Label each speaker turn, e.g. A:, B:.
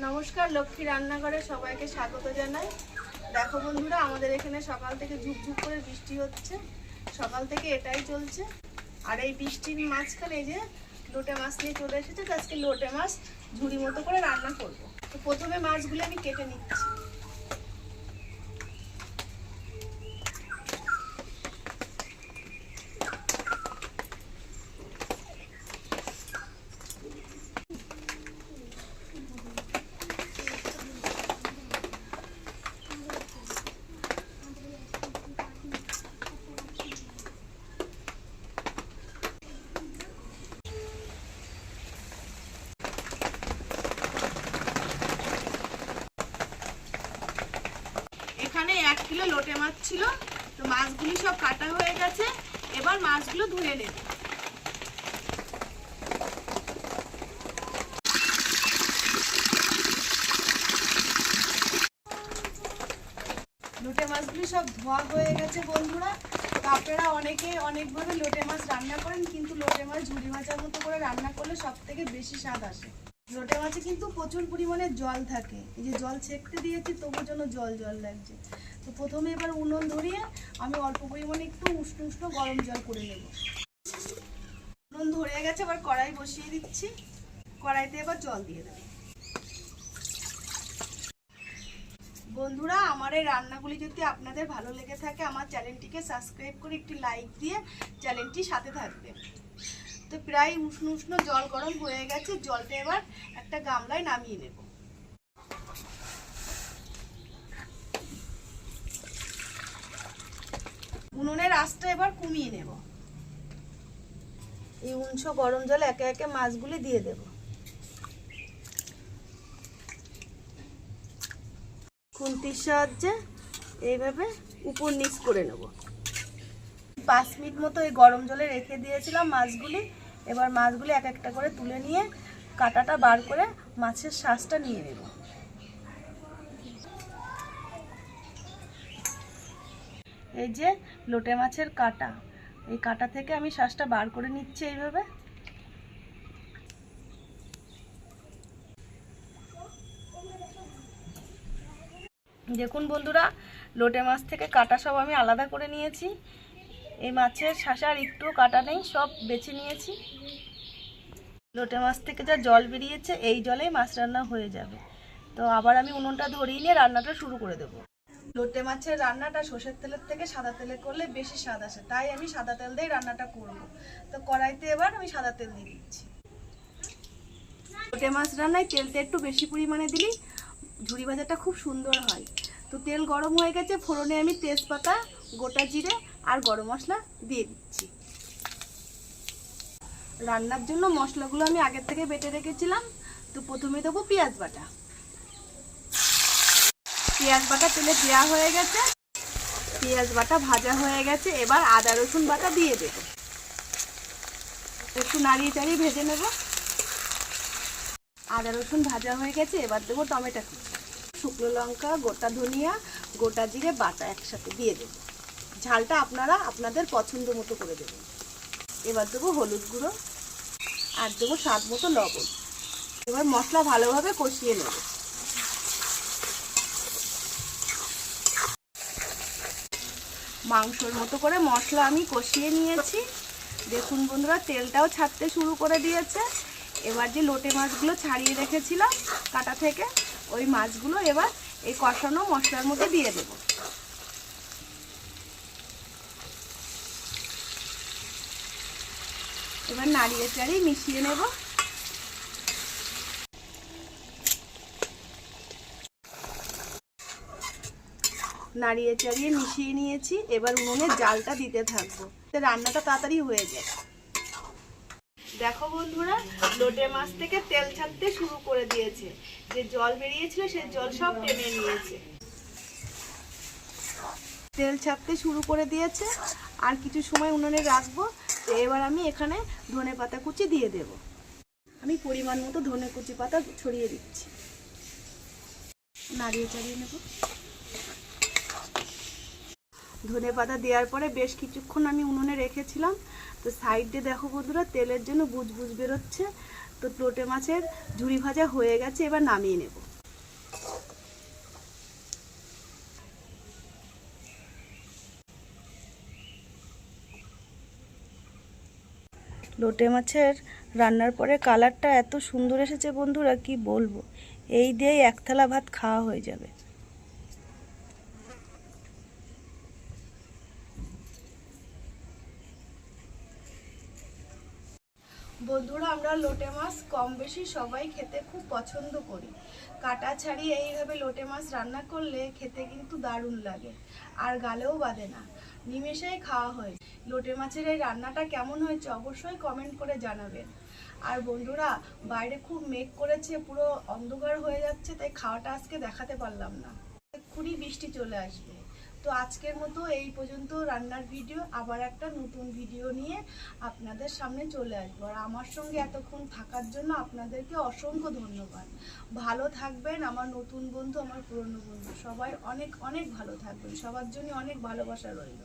A: নমস্কার, লক্ষ্মী রান্নাঘরে সবাইকে স্বাগত জানাই। দেখো বন্ধুরা, আমাদের এখানে সকাল থেকে ঝুপঝুপ করে বৃষ্টি হচ্ছে। সকাল থেকে এটাই চলছে। আর এই বৃষ্টির মাঝখানে এই যে লোটে মাছ নিয়ে চলে এসেছে। আজকে লোটে মাছ ঝুড়ি মতো করে রান্না করব। তো প্রথমে মাছগুলো আমি কেটে নিচ্ছি। এখানে 1 কিলো লোটে মাছ ছিল। তো মাছগুলি সব কাটা হয়ে গেছে। এবার মাছগুলো ধুয়ে নেব। লোটে মাছগুলি সব ধোয়া হয়ে গেছে বন্ধুরা। তো আপনারা অনেকে অনেকভাবে লোটে মাছ রান্না করেন, কিন্তু লোটে মাছ ঝুড়ি ভাজার মতো করে রান্না করলে সব থেকে বেশি স্বাদ আসে। লোটে মাছে কিন্তু প্রচুর পরিমাণে জল থাকে। এই যে জল ছেঁকতে দিয়েছি, তবুর জন্য জল জল লাগছে। তো প্রথমে এবার উনুন ধরিয়ে আমি অল্প পরিমাণে একটু উষ্ণ উষ্ণ গরম জল করে নেব। উনুন ধরে গেছে, এবার কড়াই বসিয়ে দিচ্ছি। কড়াইতে এবার জল দিয়ে দেব। বন্ধুরা, আমার এই রান্নাগুলি যদি আপনাদের ভালো লেগে থাকে, আমার চ্যানেলটিকে সাবস্ক্রাইব করে একটি লাইক দিয়ে চ্যানেলটির সাথে থাকবেন। তো প্রায় উষ্ণ উষ্ণ জল গরম হয়ে গেছে। জলটা এবার একটা গামলায় নামিয়ে নেব। উনুনের আঁচটা এবার কমিয়ে নেব। এই উনশো গরম জলে একে একে মাছগুলি দিয়ে দেব। খুন্তির সাহায্যে এইভাবে উপর নিচ করে নেব। 5 মিনিট মতো এই গরম জলে রেখে দিয়েছিলাম মাছগুলি। এবার মাছগুলি এক একটা করে তুলে নিয়ে কাঁটাটা বার করে মাছের শ্বাসটা নিয়ে নেব। এই যে লোটে মাছের কাঁটা, এই কাঁটা থেকে আমি শ্বাসটা বার করে নিচ্ছি এইভাবে। দেখুন বন্ধুরা, লোটে মাছ থেকে কাঁটা সব আমি আলাদা করে নিয়েছি। এই মাছের শ্বাসে আর একটুও কাঁটা নেই, সব বেছে নিয়েছি। লোটে মাছ থেকে যা জল বেরিয়েছে, এই জলেই মাছ রান্না হয়ে যাবে। তো আবার আমি উনুনটা ধরিয়ে নিয়ে রান্নাটা শুরু করে দেব। লোটে মাছের রান্নাটা সর্ষের তেলের থেকে সাদা তেলে করলে বেশি স্বাদ আসে, তাই আমি সাদা তেল দিয়ে রান্নাটা করব। তো কড়াইতে এবার আমি সাদা তেল দিয়ে দিচ্ছি। লোটে মাছ রান্নায় তেলটা একটু বেশি পরিমাণে দিলেই ঝুড়ি ভাজাটা খুব সুন্দর হয়। তো তেল গরম হয়ে গেছে। ফোড়নে আমি তেজপাতা, গোটা জিরে আর গরম মশলা দিয়ে দিচ্ছি। রান্নার জন্য মশলাগুলো আমি আগের থেকে বেটে রেখেছিলাম। তো প্রথমে দেবো পেঁয়াজ বাটা। পেঁয়াজ বাটা তেলে দেওয়া হয়ে গেছে। পেঁয়াজ বাটা ভাজা হয়ে গেছে। এবার আদা রসুন বাটা দিয়ে দেব। একটু নাড়িয়ে চাড়িয়ে ভেজে নেব। আদা রসুন ভাজা হয়ে গেছে। এবার দেবো টমেটো কুচি, শুকনো লঙ্কা, গোটা ধনিয়া, গোটা জিরে বাটা একসাথে দিয়ে দেব। ঝালটা আপনারা আপনাদের পছন্দ মতো করে দেবেন। এবার দেবো হলুদ গুঁড়ো আর দেবো স্বাদ মতো লবণ। এবার মশলা ভালোভাবে কষিয়ে নেব। মাংসর মতো করে মশলা আমি কষিয়ে নিয়েছি। দেখুন বন্ধুরা, তেলটাও ছাড়তে শুরু করে দিয়েছে। এবার যে লোটে মাছগুলো ছাড়িয়ে রেখেছিলাম কাটা থেকে, ওই মাছগুলো এবার এই কষানো মশলার মধ্যে দিয়ে দেব। এবার নাড়িয়ে চাড়িয়ে মিশিয়ে নেব। নাড়িয়ে চাড়িয়ে মিশিয়ে নিয়েছি। এবার উনুনে জালটা দিতে থাকবো, রান্নাটা তাড়াতাড়ি হয়ে যায়। দেখো বন্ধুরা, লোটে মাছ থেকে তেল ছাড়তে শুরু করে দিয়েছে। যে জল বেরিয়েছিল সে জল সব টেনে নিয়েছে। তেল ছাড়তে শুরু করে দিয়েছে। আর কিছু সময় উনুনে রাখবো। তো এবার আমি এখানে ধনেপাতা কুচি দিয়ে দেব। আমি পরিমাণ মতো ধনে কুচি পাতা ছড়িয়ে দিচ্ছি। নাড়িয়ে চাড়িয়ে নেব। ধনেপাতা দেওয়ার পরে বেশ কিছুক্ষণ আমি উনুনে রেখেছিলাম। তো সাইডে দেখো বন্ধুরা, তেলের জন্য বুজবুজ বেরোচ্ছে। তো লোটে মাছের ঝুড়ি ভাজা হয়ে গেছে। এবার নামিয়ে নেব। লোটে মাছের রান্নার পরে কালারটা এত সুন্দর এসেছে বন্ধুরা, কি বলবো। এই দিয়েই এক থালা ভাত খাওয়া হয়ে যাবে। বন্ধুরা, আমরা লোটে মাছ কম বেশি সবাই খেতে খুব পছন্দ করি। কাটা ছাড়িয়ে এইভাবে লোটে মাছ রান্না করলে খেতে কিন্তু দারুণ লাগে, আর গালেও বাঁধে না, নিমেষেই খাওয়া হয়। লোটে মাছের এই রান্নাটা কেমন হয়েছে অবশ্যই কমেন্ট করে জানাবেন। আর বন্ধুরা, বাইরে খুব মেঘ করেছে, পুরো অন্ধকার হয়ে যাচ্ছে, তাই খাওয়াটা আজকে দেখাতে পারলাম না। এক্ষুনি বৃষ্টি চলে আসবে। তো আজকের মতো এই পর্যন্ত রান্নার ভিডিও। আবার একটা নতুন ভিডিও নিয়ে আপনাদের সামনে চলে আসবো। আর আমার সঙ্গে এতক্ষণ থাকার জন্য আপনাদেরকে অসংখ্য ধন্যবাদ। ভালো থাকবেন আমার নতুন বন্ধু, আমার পুরনো বন্ধু, সবাই অনেক অনেক ভালো থাকবেন। সবার জন্য অনেক ভালোবাসা রইল।